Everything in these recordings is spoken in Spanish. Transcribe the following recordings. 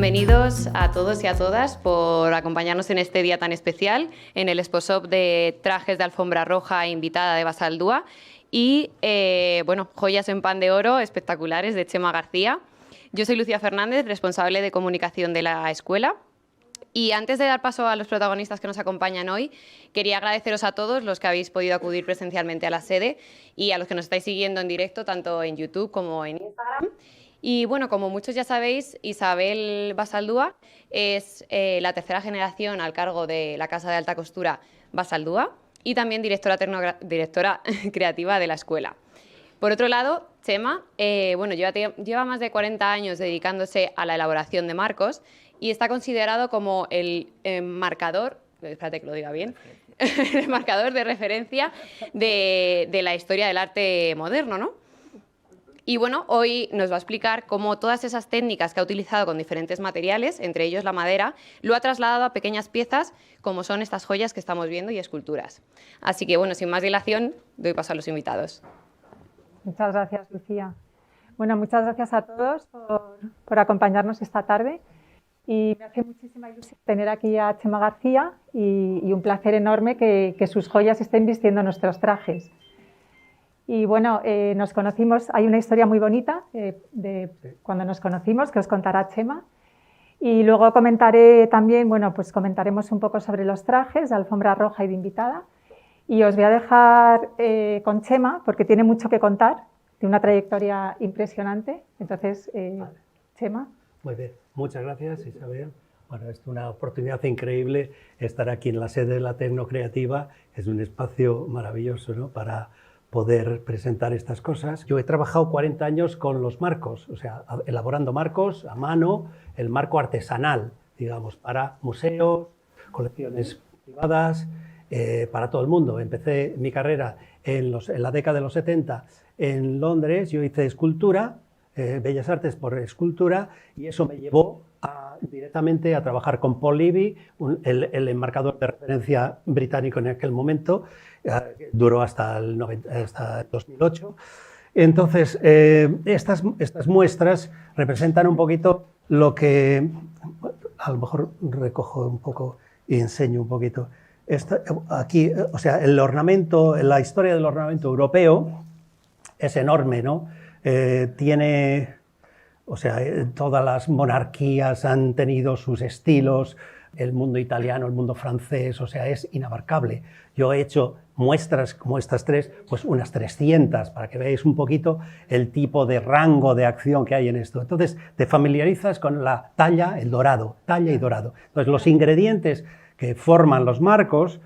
Bienvenidos a todos y a todas por acompañarnos en este día tan especial en el Exposhop de trajes de alfombra roja invitada de Basaldúa y bueno, joyas en pan de oro espectaculares de Chema García. Yo soy Lucía Fernández, responsable de comunicación de la escuela. Y antes de dar paso a los protagonistas que nos acompañan hoy, quería agradeceros a todos los que habéis podido acudir presencialmente a la sede y a los que nos estáis siguiendo en directo, tanto en YouTube como en Instagram. Y bueno, como muchos ya sabéis, Isabel Basaldúa es la tercera generación al cargo de la casa de alta costura Basaldúa y también directora creativa de la escuela. Por otro lado, Chema bueno, lleva más de 40 años dedicándose a la elaboración de marcos y está considerado como el marcador, espérate que lo diga bien, el marcador de referencia de la historia del arte moderno, ¿no? Y bueno, hoy nos va a explicar cómo todas esas técnicas que ha utilizado con diferentes materiales, entre ellos la madera, lo ha trasladado a pequeñas piezas como son estas joyas que estamos viendo y esculturas. Así que bueno, sin más dilación, doy paso a los invitados. Muchas gracias, Lucía. Bueno, muchas gracias a todos por acompañarnos esta tarde. Y me hace muchísima ilusión tener aquí a Chema García y un placer enorme que sus joyas estén vistiendo nuestros trajes. Y bueno, nos conocimos, hay una historia muy bonita de cuando nos conocimos que os contará Chema. Y luego comentaré también, bueno, pues comentaremos un poco sobre los trajes de alfombra roja y de invitada. Y os voy a dejar con Chema porque tiene mucho que contar, tiene una trayectoria impresionante. Entonces, vale. Chema. Muy bien, muchas gracias, Isabel. Bueno, es una oportunidad increíble estar aquí en la sede de la Tecnocreativa. Es un espacio maravilloso, ¿no?, para poder presentar estas cosas. Yo he trabajado 40 años con los marcos, o sea, elaborando marcos a mano, el marco artesanal, digamos, para museos, colecciones privadas, para todo el mundo. Empecé mi carrera en la década de los 70 en Londres. Yo hice escultura, Bellas Artes por escultura, y eso me llevó directamente a trabajar con Paul Levy, el enmarcador de referencia británico en aquel momento, duró hasta el 2008. Entonces, estas muestras representan un poquito lo que, a lo mejor recojo un poco y enseño un poquito. Aquí, o sea, el ornamento, la historia del ornamento europeo es enorme, ¿no? Tiene, o sea, todas las monarquías han tenido sus estilos, el mundo italiano, el mundo francés, o sea, es inabarcable. Yo he hecho muestras como estas tres, pues unas 300, para que veáis un poquito el tipo de rango de acción que hay en esto. Entonces, te familiarizas con la talla, el dorado, talla y dorado. Entonces, los ingredientes que forman los marcos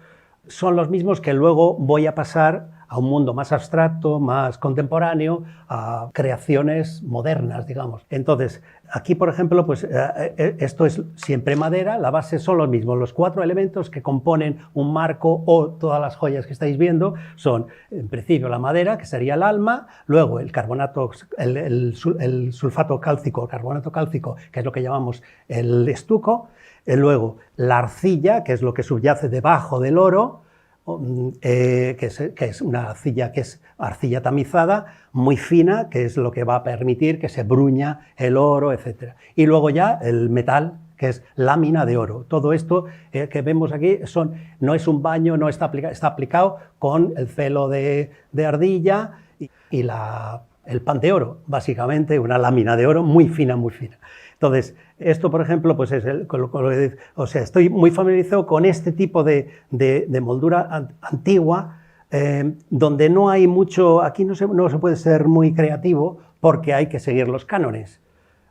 son los mismos que luego voy a pasar a un mundo más abstracto, más contemporáneo, a creaciones modernas, digamos. Entonces, aquí, por ejemplo, pues esto es siempre madera, la base son los mismos. Los 4 elementos que componen un marco o todas las joyas que estáis viendo son, en principio, la madera, que sería el alma, luego el carbonato, el sulfato cálcico, carbonato cálcico, que es lo que llamamos el estuco, luego la arcilla, que es lo que subyace debajo del oro, que es una arcilla que es arcilla tamizada, muy fina, que es lo que va a permitir que se bruña el oro, etc. Y luego ya el metal, que es lámina de oro. Todo esto que vemos aquí no es un baño, no está aplicado con el celo de ardilla y el pan de oro, básicamente una lámina de oro muy fina, muy fina. Entonces, esto, por ejemplo, pues es o sea, estoy muy familiarizado con este tipo de moldura antigua, donde no hay mucho, aquí no se puede ser muy creativo porque hay que seguir los cánones.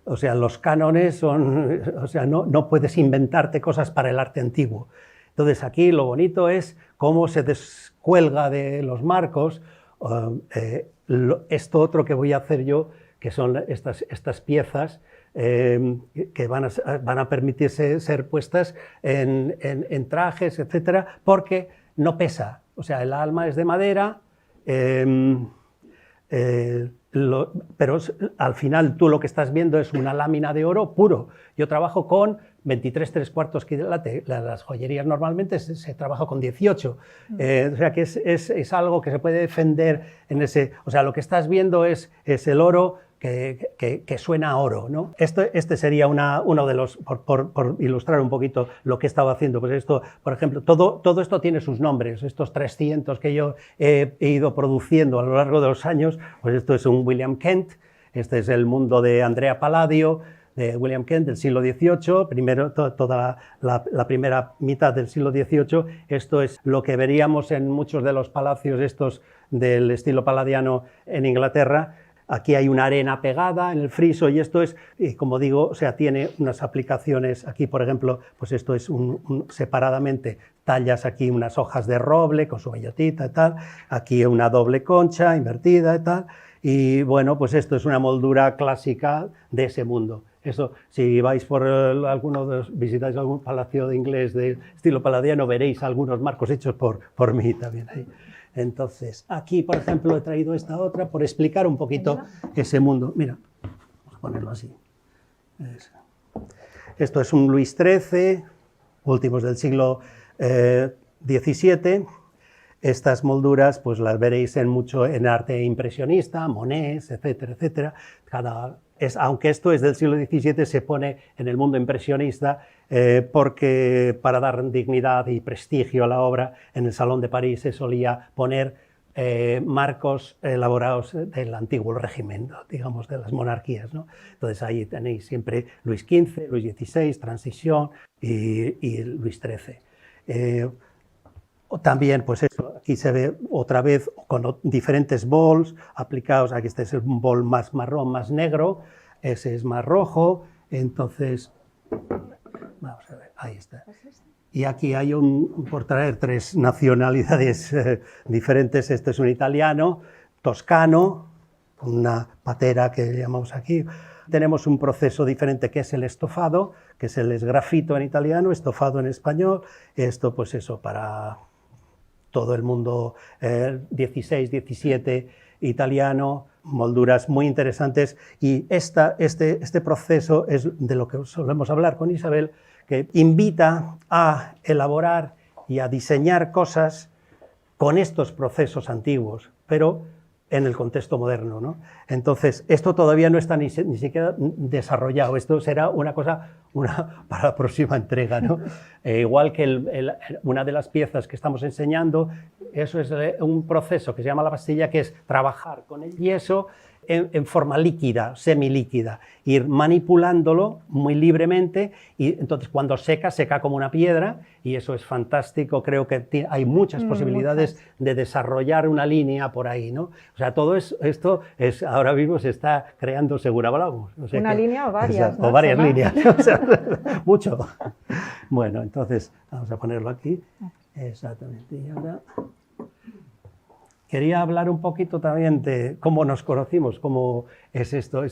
O sea, los cánones son, o sea, no puedes inventarte cosas para el arte antiguo. Entonces, aquí lo bonito es cómo se descuelga de los marcos esto otro que voy a hacer yo, que son estas piezas que van a permitirse ser puestas en trajes, etcétera, porque no pesa. O sea, el alma es de madera, pero al final tú lo que estás viendo es una lámina de oro puro. Yo trabajo con 23 3/4 quilates, las joyerías normalmente se trabaja con 18, o sea que es algo que se puede defender en ese, o sea, lo que estás viendo es el oro que suena a oro, ¿no? Este sería uno de los, por ilustrar un poquito lo que he estado haciendo, pues esto, por ejemplo, todo esto tiene sus nombres, estos 300 que yo he ido produciendo a lo largo de los años, pues esto es un William Kent, este es el mundo de Andrea Palladio, de William Kent del siglo XVIII, primero, toda la primera mitad del siglo XVIII. Esto es lo que veríamos en muchos de los palacios estos del estilo palladiano en Inglaterra. Aquí hay una arena pegada en el friso y esto es, como digo, o sea, tiene unas aplicaciones. Aquí, por ejemplo, pues esto es separadamente, tallas aquí unas hojas de roble con su bellotita y tal, aquí una doble concha invertida y tal, y bueno, pues esto es una moldura clásica de ese mundo. Eso, si vais por visitáis algún palacio de inglés de estilo palladiano, veréis algunos marcos hechos por mí también ahí. Entonces, aquí, por ejemplo, he traído esta otra por explicar un poquito ese mundo. Mira, vamos a ponerlo así. Esto es un Luis XIII, últimos del siglo XVII. Estas molduras pues las veréis mucho en arte impresionista, Monet, etcétera, etcétera. Aunque esto es del siglo XVII, se pone en el mundo impresionista porque para dar dignidad y prestigio a la obra, en el Salón de París se solía poner marcos elaborados del antiguo régimen, ¿no? Digamos, de las monarquías, ¿no? Entonces ahí tenéis siempre Luis XV, Luis XVI, Transición y Luis XIII. También, pues eso, aquí se ve otra vez con diferentes bols aplicados. Aquí este es un bol más marrón, más negro, ese es más rojo. Entonces, vamos a ver, ahí está. Y aquí hay por traer tres nacionalidades diferentes. Este es un italiano, toscano, con una patera que llamamos aquí. Tenemos un proceso diferente que es el estofado, que es el esgrafito en italiano, estofado en español. Esto, pues eso, para todo el mundo 16, 17 italiano, molduras muy interesantes. Y este proceso es de lo que solemos hablar con Isabel, que invita a elaborar y a diseñar cosas con estos procesos antiguos, pero en el contexto moderno, ¿no? Entonces, esto todavía no está ni siquiera desarrollado, esto será una cosa para la próxima entrega, ¿no? Igual que una de las piezas que estamos enseñando, eso es un proceso que se llama la pastilla, que es trabajar con el yeso en forma líquida, semilíquida, ir manipulándolo muy libremente y entonces cuando seca como una piedra y eso es fantástico. Creo que hay muchas posibilidades de desarrollar una línea por ahí, ¿no? O sea, todo esto ahora mismo se está creando seguro hablamos. O sea una línea o varias, ¿no? O varias líneas, o sea, mucho. Bueno, entonces vamos a ponerlo aquí. Exactamente. Y ahora quería hablar un poquito también de cómo nos conocimos, cómo es esto.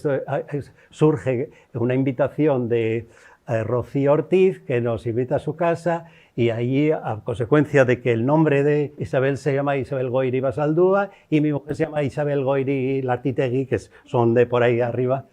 Surge una invitación de Rocío Ortiz, que nos invita a su casa, y allí, a consecuencia de que el nombre de Isabel se llama Isabel Goiri Basaldúa, y mi mujer se llama Isabel Goiri Lartitegui, que son de por ahí arriba.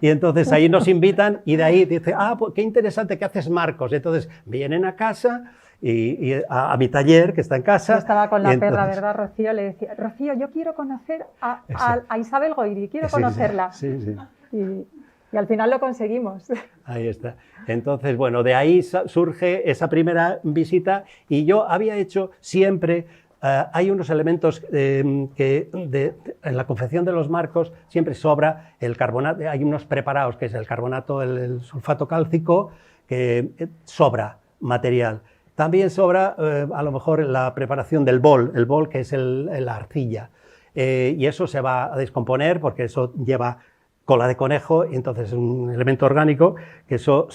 Y entonces ahí nos invitan, y de ahí dice, pues qué interesante que haces marcos. Entonces vienen a casa, y a mi taller, que está en casa. Yo estaba con la perra, ¿verdad, Rocío? Le decía, Rocío, yo quiero conocer a Isabel Goiri, quiero conocerla. Sí. Y al final lo conseguimos. Ahí está. Entonces, bueno, de ahí surge esa primera visita y yo había hecho siempre, hay unos elementos que en la confección de los marcos siempre sobra el carbonato, hay unos preparados, que es el carbonato, el sulfato cálcico, que sobra material. También sobra a lo mejor la preparación del bol, el bol que es la arcilla, y eso se va a descomponer porque eso lleva cola de conejo, y entonces es un elemento orgánico que eso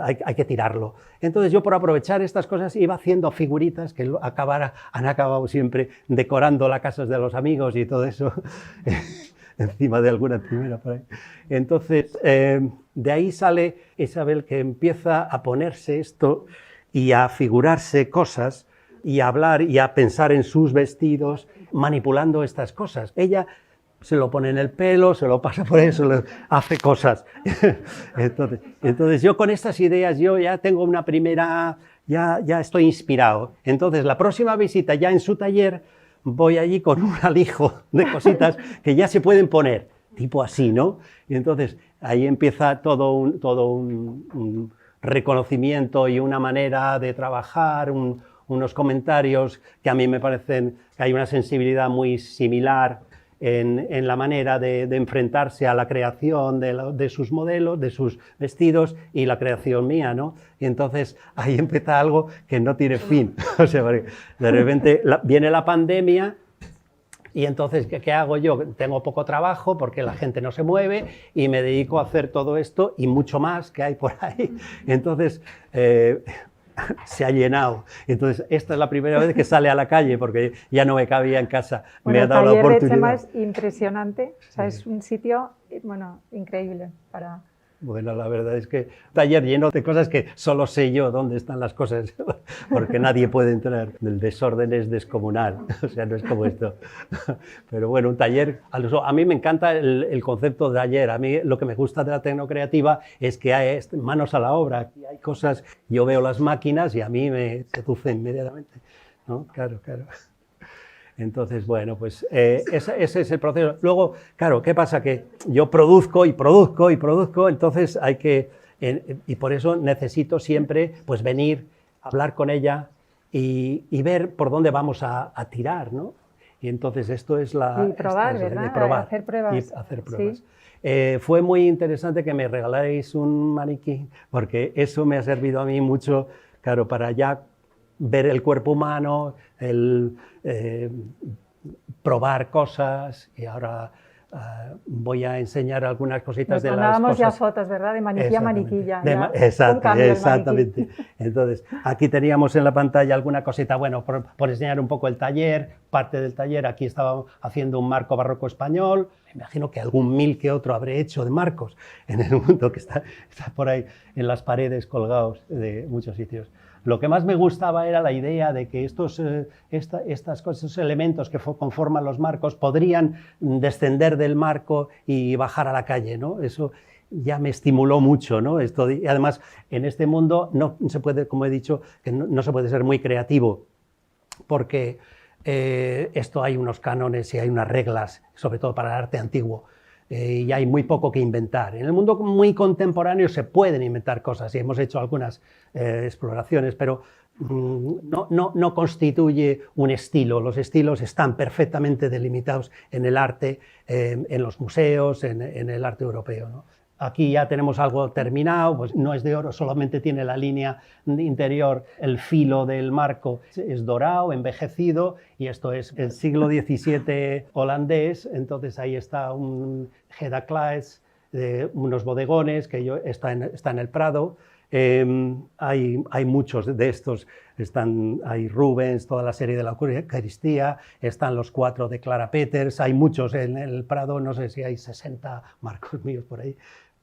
hay que tirarlo. Entonces yo, por aprovechar estas cosas, iba haciendo figuritas que han acabado siempre decorando las casas de los amigos y todo eso, encima de alguna encimera por ahí. Entonces, de ahí sale Isabel, que empieza a ponerse esto y a figurarse cosas y a hablar y a pensar en sus vestidos, manipulando estas cosas. Ella se lo pone en el pelo, se lo pasa por eso, hace cosas. Entonces yo con estas ideas, yo ya tengo una primera, ya estoy inspirado. Entonces la próxima visita ya en su taller, voy allí con un alijo de cositas que ya se pueden poner. tipo así, ¿no? Y entonces ahí empieza todo un reconocimiento y una manera de trabajar, unos comentarios que a mí me parecen que hay una sensibilidad muy similar en la manera de enfrentarse a la creación de sus modelos, de sus vestidos y la creación mía, ¿no? Y entonces ahí empieza algo que no tiene fin. O sea, porque de repente viene la pandemia y entonces, ¿qué hago yo? Tengo poco trabajo porque la gente no se mueve y me dedico a hacer todo esto y mucho más que hay por ahí. Entonces, se ha llenado. Entonces, esta es la primera vez que sale a la calle porque ya no me cabía en casa. Bueno, me ha dado la oportunidad. El taller de Chema es impresionante, o sea, es un sitio, bueno, increíble para... Bueno, la verdad es que un taller lleno de cosas que solo sé yo dónde están las cosas, porque nadie puede entrar. El desorden es descomunal, o sea, no es como esto. Pero bueno, un taller, a mí me encanta el concepto de taller. A mí lo que me gusta de la tecnocreativa es que hay manos a la obra. Aquí hay cosas, yo veo las máquinas y a mí me seduce inmediatamente, ¿no? Claro, claro. Entonces, bueno, pues ese es el proceso. Luego, claro, ¿qué pasa? Que yo produzco, entonces hay que, y por eso necesito siempre pues venir, hablar con ella y ver por dónde vamos a tirar, ¿no? Y entonces esto es la... Y probar, ¿verdad? De probar, hacer pruebas. y hacer pruebas. Sí. Fue muy interesante que me regalarais un maniquí, porque eso me ha servido a mí mucho, claro, para ya ver el cuerpo humano, probar cosas, y ahora voy a enseñar algunas cositas de las cosas. Mandábamos ya fotos, ¿verdad? De maniquí a maniquilla. Exactamente. Entonces, aquí teníamos en la pantalla alguna cosita, bueno, por enseñar un poco el taller, parte del taller. Aquí estaba haciendo un marco barroco español. Me imagino que algún mil que otro habré hecho de marcos en el mundo, que está por ahí en las paredes colgados de muchos sitios. Lo que más me gustaba era la idea de que estas cosas, estos elementos que conforman los marcos podrían descender del marco y bajar a la calle, ¿no? Eso ya me estimuló mucho, ¿no? Y además, en este mundo no se puede, como he dicho, que no se puede ser muy creativo, porque esto hay unos cánones y hay unas reglas, sobre todo para el arte antiguo. Y hay muy poco que inventar. En el mundo muy contemporáneo se pueden inventar cosas y hemos hecho algunas exploraciones, pero no constituye un estilo. Los estilos están perfectamente delimitados en el arte, en los museos, en el arte europeo, ¿no? Aquí ya tenemos algo terminado, pues no es de oro, solamente tiene la línea interior, el filo del marco es dorado, envejecido, y esto es el siglo XVII holandés. Entonces ahí está un Hedda Claes, unos bodegones que está en el Prado. Hay muchos de estos, hay Rubens, toda la serie de la Eucaristía, están los 4 de Clara Peters, hay muchos en el Prado, no sé si hay 60 marcos míos por ahí.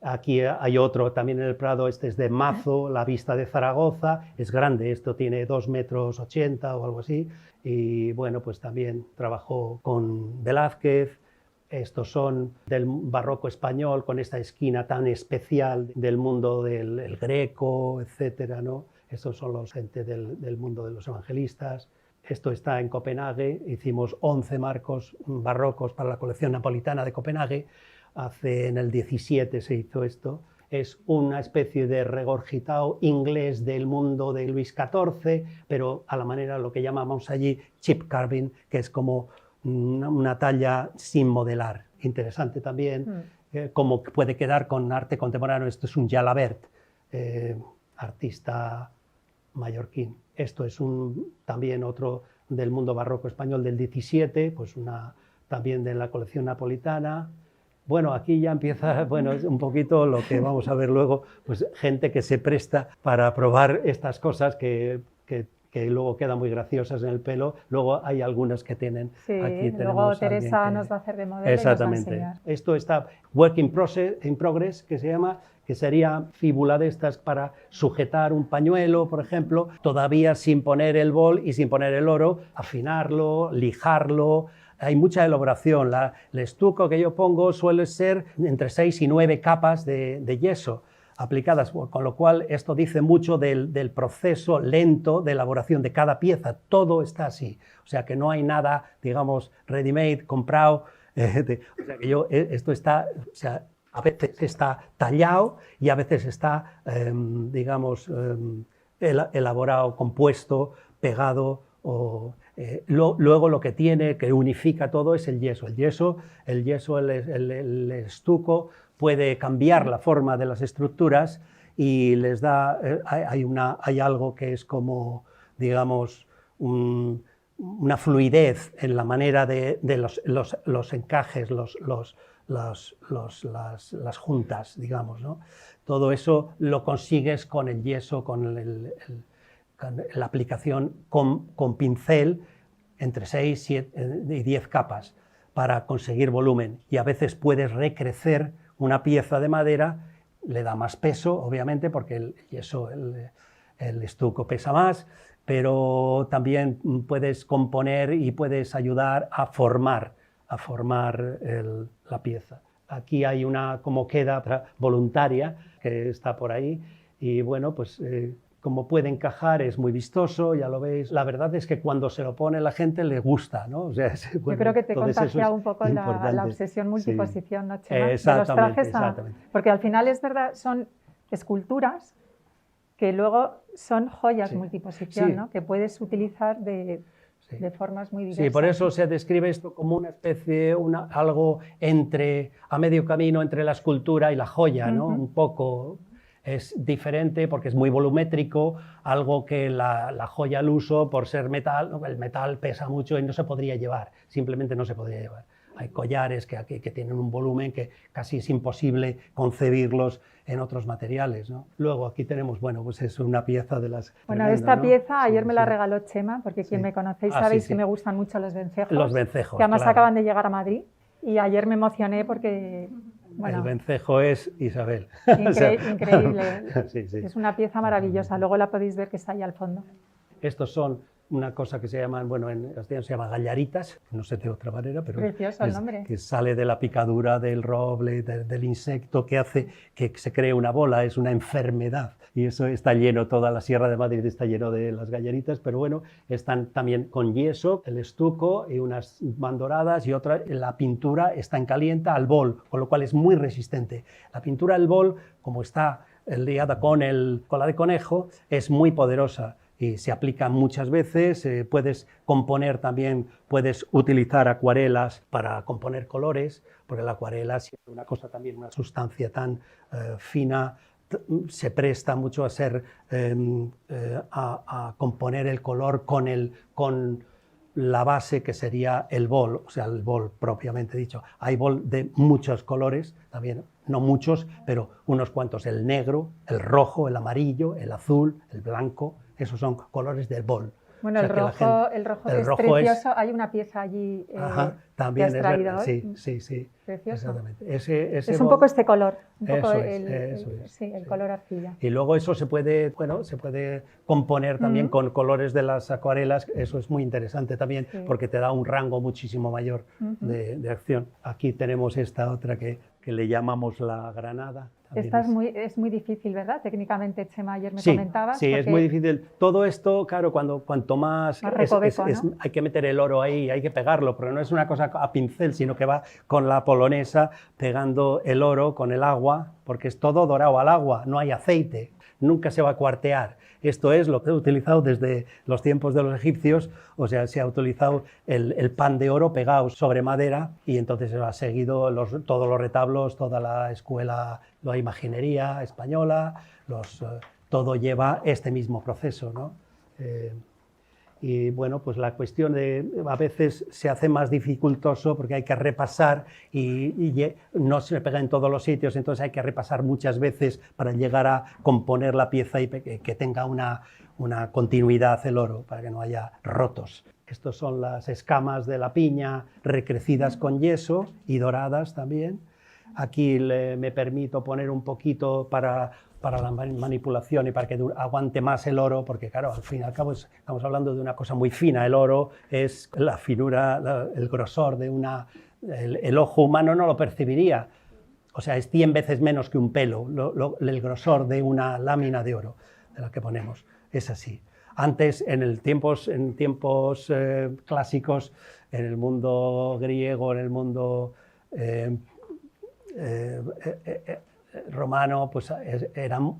Aquí hay otro también en el Prado, este es de Mazo, la vista de Zaragoza, es grande, esto tiene 2,80 metros o algo así, y bueno, pues también trabajó con Velázquez. Estos son del barroco español, con esta esquina tan especial del mundo del Greco, etcétera, ¿no? Estos son los gente del mundo de los evangelistas. Esto está en Copenhague, hicimos 11 marcos barrocos para la colección napolitana de Copenhague. En el 17 se hizo esto. Es una especie de regurgitado inglés del mundo de Luis XIV, pero a la manera lo que llamamos allí chip carving, que es como una talla sin modelar. Interesante también, cómo puede quedar con arte contemporáneo. Esto es un Jalabert, artista mallorquín. Esto es también otro del mundo barroco español del 17, pues también de la colección napolitana. Bueno, aquí ya empieza, bueno, es un poquito lo que vamos a ver luego, pues gente que se presta para probar estas cosas que luego quedan muy graciosas en el pelo. Luego hay algunas que tienen. Sí, aquí luego Teresa nos va a hacer de modelo. Exactamente. Y nos va a enseñar. Esto está Work in Progress, que se llama, que sería fíbula de estas para sujetar un pañuelo, por ejemplo, todavía sin poner el bol y sin poner el oro, afinarlo, lijarlo. Hay mucha elaboración. El estuco que yo pongo suele ser entre 6 y 9 capas de yeso aplicadas, con lo cual esto dice mucho del proceso lento de elaboración de cada pieza. Todo está así, o sea que no hay nada, digamos, ready-made, comprado, O sea que esto está, o sea, a veces está tallado y a veces está, digamos, elaborado, compuesto, pegado. Luego lo que tiene, que unifica todo, es el yeso. El estuco puede cambiar la forma de las estructuras y les da, hay algo que es como, digamos, una fluidez en la manera de los encajes, las juntas, digamos, ¿no? Todo eso lo consigues con el yeso, con la aplicación con pincel entre 6, 7 y 10 capas para conseguir volumen, y a veces puedes recrecer una pieza de madera, le da más peso, obviamente, porque el yeso, el estuco pesa más, pero también puedes componer y puedes ayudar a formar la pieza. Aquí hay una como queda voluntaria que está por ahí y bueno, pues como puede encajar, es muy vistoso, ya lo veis. La verdad es que cuando se lo pone la gente le gusta, ¿no? O sea, bueno, yo creo que te contagia un poco la obsesión multiposición, ¿no, Chema? Exactamente, de los trajes porque al final es verdad, son esculturas que luego son joyas multiposición, ¿no? Que puedes utilizar de formas muy diversas. Sí, por eso se describe esto como una especie, algo a medio camino entre la escultura y la joya, ¿no? Un poco. Es diferente porque es muy volumétrico, algo que la joya al uso, por ser metal, el metal pesa mucho y no se podría llevar, simplemente no se podría llevar. Hay collares que tienen un volumen que casi es imposible concebirlos en otros materiales, ¿no? Luego aquí tenemos, bueno, pues es una pieza de las... Bueno, esta pieza ayer me la regaló Chema, porque quien me conocéis sabéis que me gustan mucho los vencejos. Los vencejos, que además acaban de llegar a Madrid y ayer me emocioné porque... Bueno, el vencejo es Isabel. Increíble. Es una pieza maravillosa. Luego la podéis ver que está ahí al fondo. Estos son una cosa que se llaman, bueno, en castellano se llama gallaritas, no sé de otra manera, pero precioso el nombre. Que sale de la picadura del roble, del insecto, que hace que se cree una bola, es una enfermedad. Y eso está lleno, toda la Sierra de Madrid está lleno de las gallaritas, pero bueno, están también con yeso, el estuco y unas bandoradas y otra, la pintura está en caliente al bol, con lo cual es muy resistente. La pintura al bol, como está liada con la de conejo, es muy poderosa y se aplica muchas veces. Puedes componer también, puedes utilizar acuarelas para componer colores, porque la acuarela es una cosa también, una sustancia tan fina, se presta mucho a componer el color con la base que sería el bol, o sea, el bol propiamente dicho. Hay bol de muchos colores, también no muchos, pero unos cuantos, el negro, el rojo, el amarillo, el azul, el blanco, esos son colores del bol. Bueno, o sea, el rojo es precioso. Hay una pieza allí también que has traído hoy. Sí. Precioso. Exactamente. Ese es un poco este color, el color arcilla. Y luego eso se puede componer también con colores de las acuarelas. Eso es muy interesante también, porque te da un rango muchísimo mayor de acción. Aquí tenemos esta otra que le llamamos la granada. Esta es muy difícil, ¿verdad? Técnicamente, Chema, ayer me comentabas. Sí, es muy difícil. Todo esto, claro, cuanto más recoveco, ¿no? hay que meter el oro ahí, hay que pegarlo, pero no es una cosa a pincel, sino que va con la polonesa pegando el oro con el agua, porque es todo dorado al agua, no hay aceite, nunca se va a cuartear. Esto es lo que he utilizado desde los tiempos de los egipcios, o sea, se ha utilizado el pan de oro pegado sobre madera y entonces se ha seguido todos los retablos, toda la escuela, la imaginería española, todo lleva este mismo proceso, ¿no? Y bueno, pues la cuestión a veces se hace más dificultoso porque hay que repasar y no se pega en todos los sitios, entonces hay que repasar muchas veces para llegar a componer la pieza y que tenga una continuidad el oro, para que no haya rotos. Estas son las escamas de la piña recrecidas con yeso y doradas también. Aquí me permito poner un poquito para la manipulación y para que aguante más el oro, porque claro, al fin y al cabo estamos hablando de una cosa muy fina. El oro es la finura, el grosor de el ojo humano no lo percibiría, o sea, es 100 veces menos que un pelo, el grosor de una lámina de oro de la que ponemos, es así. Antes, en tiempos clásicos, en el mundo griego, en el mundo romano, pues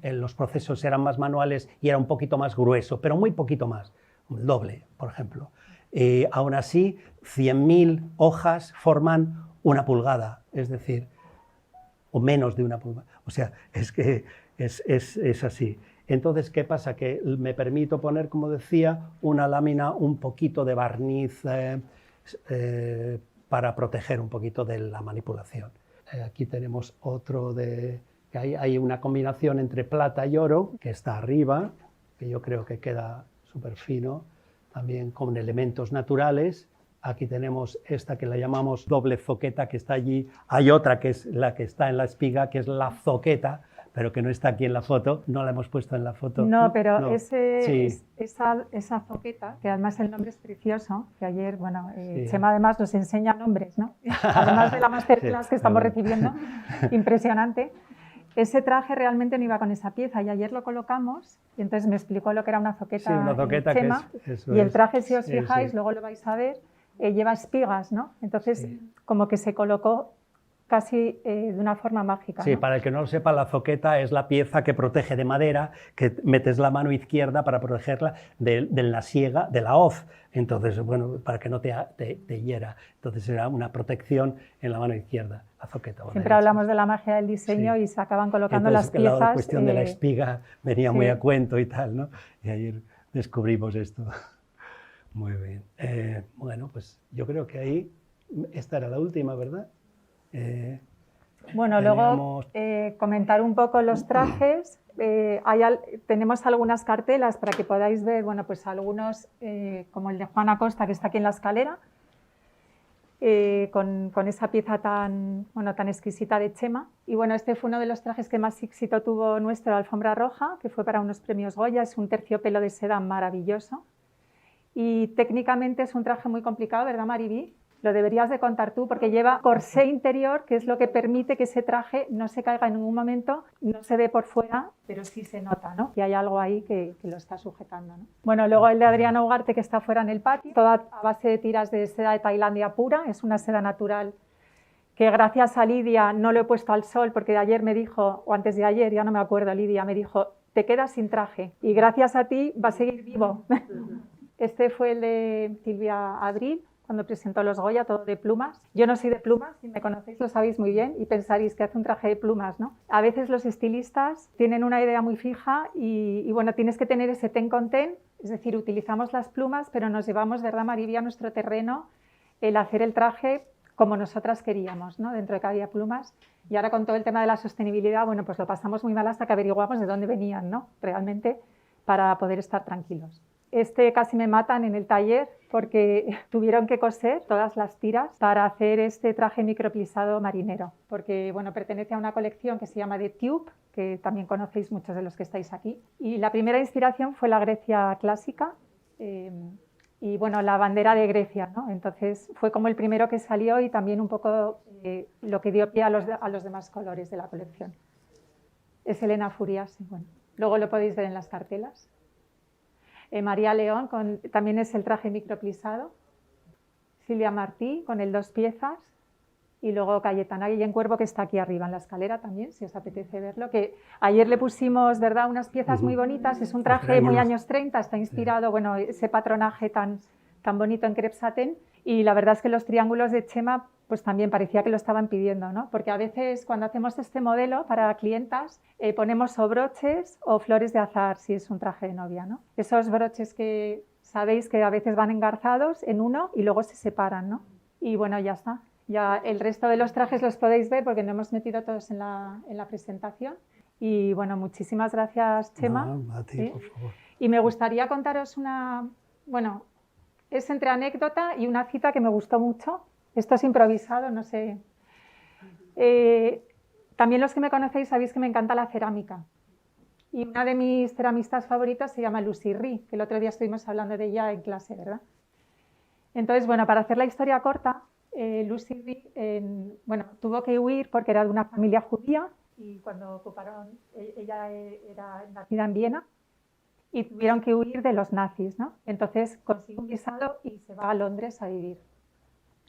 los procesos eran más manuales y era un poquito más grueso, pero muy poquito más, el doble, por ejemplo. Aún así, 100.000 hojas forman una pulgada, es decir, o menos de una pulgada. O sea, es que es así. Entonces, ¿qué pasa? Que me permito poner, como decía, una lámina, un poquito de barniz para proteger un poquito de la manipulación. Aquí tenemos otro que hay una combinación entre plata y oro, que está arriba, que yo creo que queda súper fino, también con elementos naturales. Aquí tenemos esta que la llamamos doble zoqueta, que está allí. Hay otra que es la que está en la espiga, que es la zoqueta, pero que no está aquí en la foto. No la hemos puesto en la foto. No, pero no. esa zoqueta, que además el nombre es precioso, que ayer, Chema además nos enseña nombres, ¿no? Además de la masterclass que estamos recibiendo, impresionante. Ese traje realmente no iba con esa pieza y ayer lo colocamos y entonces me explicó lo que era una zoqueta, Chema, y el traje, si os fijáis, luego lo vais a ver, lleva espigas, ¿no? Entonces, como que se colocó casi de una forma mágica. Sí, ¿no? Para el que no lo sepa, la zoqueta es la pieza que protege de madera, que metes la mano izquierda para protegerla de la siega, de la hoz. Entonces, bueno, para que no te hiera. Entonces era una protección en la mano izquierda, la zoqueta. Siempre hablamos de la magia del diseño y se acaban colocando las piezas. La cuestión de la espiga venía muy a cuento y tal, ¿no? Y ayer descubrimos esto. Muy bien. Bueno, pues yo creo que ahí, esta era la última, ¿verdad? Bueno, luego comentar un poco los trajes. Tenemos algunas cartelas para que podáis ver, bueno, pues algunos, como el de Juan Acosta, que está aquí en la escalera, con esa pieza tan exquisita de Chema. Y bueno, este fue uno de los trajes que más éxito tuvo nuestro, Alfombra Roja, que fue para unos premios Goya. Es un terciopelo de seda maravilloso. Y técnicamente es un traje muy complicado, ¿verdad, Mariví? Lo deberías de contar tú, porque lleva corsé interior, que es lo que permite que ese traje no se caiga en ningún momento, no se ve por fuera, pero sí se nota, ¿no? Y hay algo ahí que lo está sujetando, ¿no? Bueno, luego el de Adriana Ugarte, que está fuera en el patio, toda a base de tiras de seda de Tailandia pura, es una seda natural que gracias a Lidia no lo he puesto al sol, porque ayer me dijo, o antes de ayer, ya no me acuerdo, Lidia me dijo, te quedas sin traje y gracias a ti va a seguir vivo. Este fue el de Silvia Abril, cuando presentó los Goya, todo de plumas. Yo no soy de plumas, si me conocéis lo sabéis muy bien y pensaréis que hace un traje de plumas, ¿no? A veces los estilistas tienen una idea muy fija y bueno, tienes que tener ese ten con ten, es decir, utilizamos las plumas, pero nos llevamos, ¿verdad, Mariví, a nuestro terreno el hacer el traje como nosotras queríamos, ¿no? Dentro de que había plumas. Y ahora con todo el tema de la sostenibilidad, bueno, pues lo pasamos muy mal hasta que averiguamos de dónde venían, ¿no? Realmente, para poder estar tranquilos. Casi me matan en el taller porque tuvieron que coser todas las tiras para hacer este traje microplisado marinero, porque bueno, pertenece a una colección que se llama The Tube, que también conocéis muchos de los que estáis aquí. Y la primera inspiración fue la Grecia clásica y bueno, la bandera de Grecia, ¿no? Entonces fue como el primero que salió y también un poco lo que dio pie a los demás colores de la colección. Es Elena Furiasi, bueno, luego lo podéis ver en las cartelas. María León, también es el traje microplisado. Silvia Martí, con el 2 piezas. Y luego Cayetana Guillén-Cuervo, que está aquí arriba en la escalera también, si os apetece verlo. Que ayer le pusimos, ¿verdad?, unas piezas muy bonitas. Es un traje muy años 30, está inspirado, bueno, ese patronaje tan bonito en crepe satén. Y la verdad es que los triángulos de Chema pues también parecía que lo estaban pidiendo, ¿no? Porque a veces cuando hacemos este modelo para clientas ponemos o broches o flores de azahar, si es un traje de novia, ¿no? Esos broches que sabéis que a veces van engarzados en uno y luego se separan, ¿no? Y bueno, ya está. Ya el resto de los trajes los podéis ver porque no hemos metido todos en la presentación. Y bueno, muchísimas gracias, Chema. No, a ti, ¿sí? Por favor. Y me gustaría contaros bueno, es entre anécdota y una cita que me gustó mucho. Esto es improvisado, no sé. También los que me conocéis sabéis que me encanta la cerámica. Y una de mis ceramistas favoritas se llama Lucy Rie, que el otro día estuvimos hablando de ella en clase, ¿verdad? Entonces, bueno, para hacer la historia corta, Lucy Rie, tuvo que huir porque era de una familia judía y cuando ocuparon, ella era nacida en Viena y tuvieron que huir de los nazis, ¿no? Entonces consigue un visado y se va a Londres a vivir.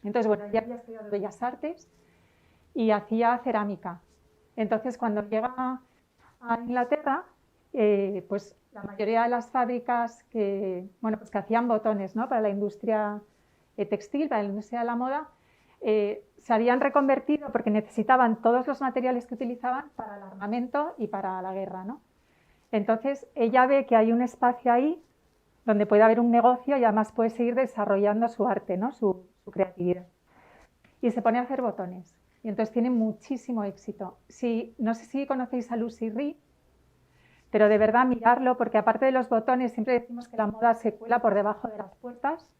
Entonces, bueno, ella había estudiado Bellas Artes y hacía cerámica. Entonces, cuando llega a Inglaterra, pues la mayoría de las fábricas que hacían botones, ¿no?, para la industria textil, para la industria de la moda, se habían reconvertido porque necesitaban todos los materiales que utilizaban para el armamento y para la guerra, ¿no? Entonces, ella ve que hay un espacio ahí donde puede haber un negocio y además puede seguir desarrollando su arte, ¿no?, su creatividad. Y se pone a hacer botones. Y entonces tiene muchísimo éxito. No sé si conocéis a Lucy Rie, pero de verdad mirarlo, porque aparte de los botones, siempre decimos que la moda se cuela por debajo de las puertas.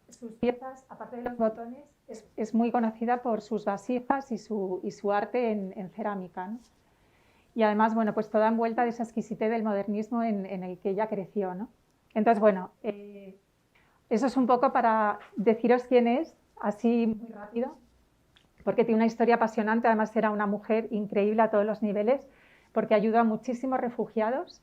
Sus piezas, aparte de los botones, es muy conocida por sus vasijas y su arte en cerámica, ¿no? Y además, bueno, pues toda envuelta de esa exquisitez del modernismo en el que ella creció, ¿no? Entonces, bueno, eso es un poco para deciros quién es, así muy rápido, porque tiene una historia apasionante. Además, era una mujer increíble a todos los niveles, porque ayudó a muchísimos refugiados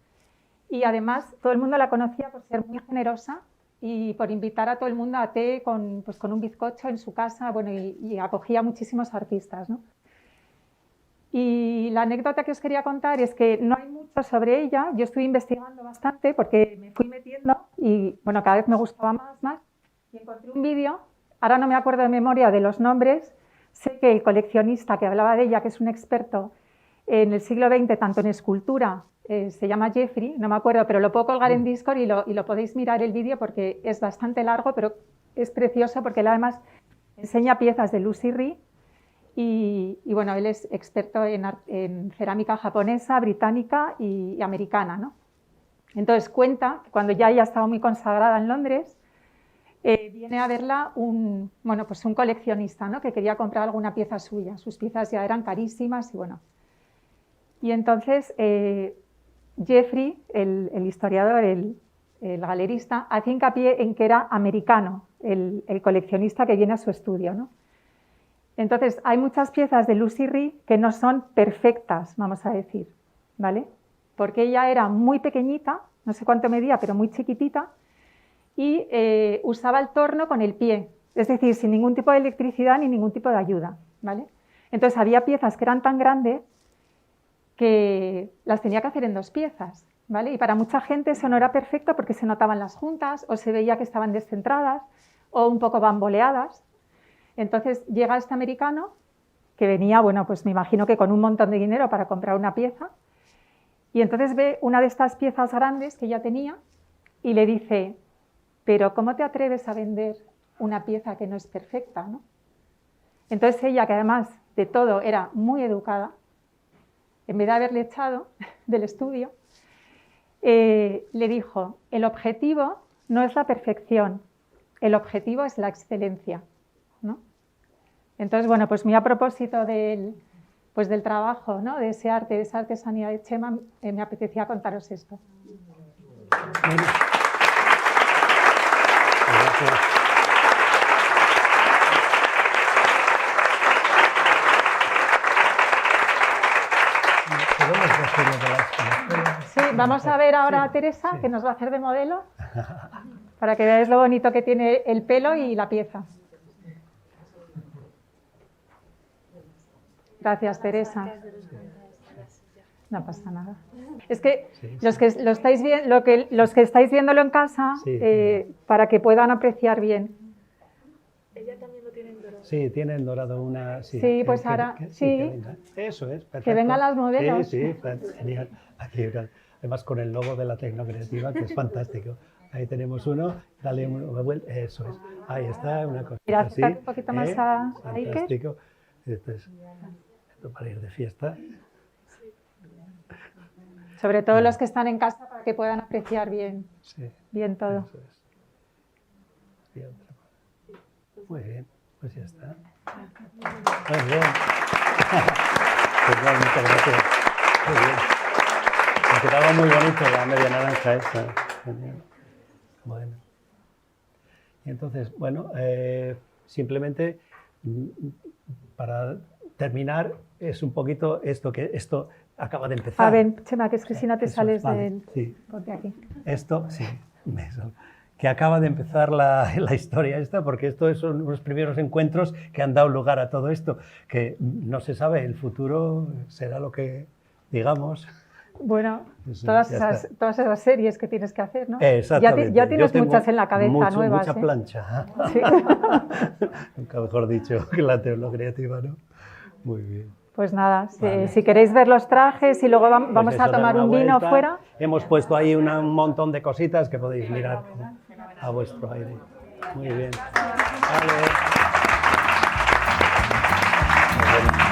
y además todo el mundo la conocía por ser muy generosa y por invitar a todo el mundo a té con un bizcocho en su casa, bueno, y acogía a muchísimos artistas, ¿no? Y la anécdota que os quería contar es que no hay mucho sobre ella. Yo estuve investigando bastante porque me fui metiendo y, bueno, cada vez me gustaba más y encontré un vídeo. Ahora no me acuerdo de memoria de los nombres. Sé que el coleccionista que hablaba de ella, que es un experto en el siglo XX, tanto en escultura, se llama Jeffrey, no me acuerdo, pero lo puedo colgar en Discord y lo podéis mirar el vídeo porque es bastante largo, pero es precioso porque él además enseña piezas de Lucy Rie y bueno, él es experto en cerámica japonesa, británica y americana, ¿no? Entonces cuenta que cuando ya ella estaba muy consagrada en Londres, viene a verla un coleccionista, ¿no?, que quería comprar alguna pieza suya. Sus piezas ya eran carísimas y bueno. Y entonces Jeffrey, el historiador, el galerista, hace hincapié en que era americano el coleccionista que viene a su estudio, ¿no? Entonces hay muchas piezas de Lucy Rie que no son perfectas, vamos a decir, ¿vale? Porque ella era muy pequeñita, no sé cuánto medía, pero muy chiquitita, y usaba el torno con el pie, es decir, sin ningún tipo de electricidad ni ningún tipo de ayuda, ¿vale? Entonces había piezas que eran tan grandes que las tenía que hacer en 2 piezas, ¿vale? Y para mucha gente eso no era perfecto porque se notaban las juntas o se veía que estaban descentradas o un poco bamboleadas. Entonces llega este americano que venía, bueno, pues me imagino que con un montón de dinero para comprar una pieza, y entonces ve una de estas piezas grandes que ella tenía y le dice: pero ¿cómo te atreves a vender una pieza que no es perfecta, ¿no? Entonces ella, que además de todo era muy educada, en vez de haberle echado del estudio, le dijo: el objetivo no es la perfección, el objetivo es la excelencia, ¿no? Entonces, bueno, pues muy a propósito del trabajo, ¿no?, de ese arte, de esa artesanía de Chema, me apetecía contaros esto. Sí, vamos a ver ahora a Teresa, que nos va a hacer de modelo, para que veáis lo bonito que tiene el pelo y la pieza. Gracias, Teresa. No pasa nada. Es que los que estáis viéndolo en casa, para que puedan apreciar bien. Ella también lo tiene en dorado. Sí, tiene en dorado una... Sí, pues ahora... que venga. Eso es, perfecto. Que vengan las modelos. Sí, genial. Aquí, además con el logo de la Tecnocreativa, que es fantástico. Ahí tenemos uno, dale una vuelta, eso es. Ahí está, una cosa Mira, así. un poquito más a Iker. Fantástico. Esto es para ir de fiesta. Sobre todo los que están en casa, para que puedan apreciar bien, bien todo. Eso es. Bien, muy bien, pues ya está. Muy bien. Pues bueno, muchas gracias. Muy bien. Me quedaba muy bonito la media naranja esa. Genial. Bueno. Y entonces, bueno, simplemente para terminar es un poquito esto acaba de empezar. A ver, Chema, que es que si no te Eso sales es, vale, del... sí. Ponte aquí. Esto, sí, que acaba de empezar la historia esta, porque estos son los primeros encuentros que han dado lugar a todo esto, que no se sabe, el futuro será lo que digamos. Bueno, Eso, todas ya esas series que tienes que hacer, ¿no? Exactamente. Ya tienes Yo tengo muchas en la cabeza nuevas. Mucha plancha. Sí. Nunca mejor dicho que la teología creativa, ¿no? Muy bien. Pues nada, Vale. si queréis ver los trajes y luego vamos Pues a eso, dar tomar una un vino vuelta. fuera. Hemos puesto ahí un montón de cositas que podéis mirar a vuestro aire. Muy bien. Vale. Muy bien.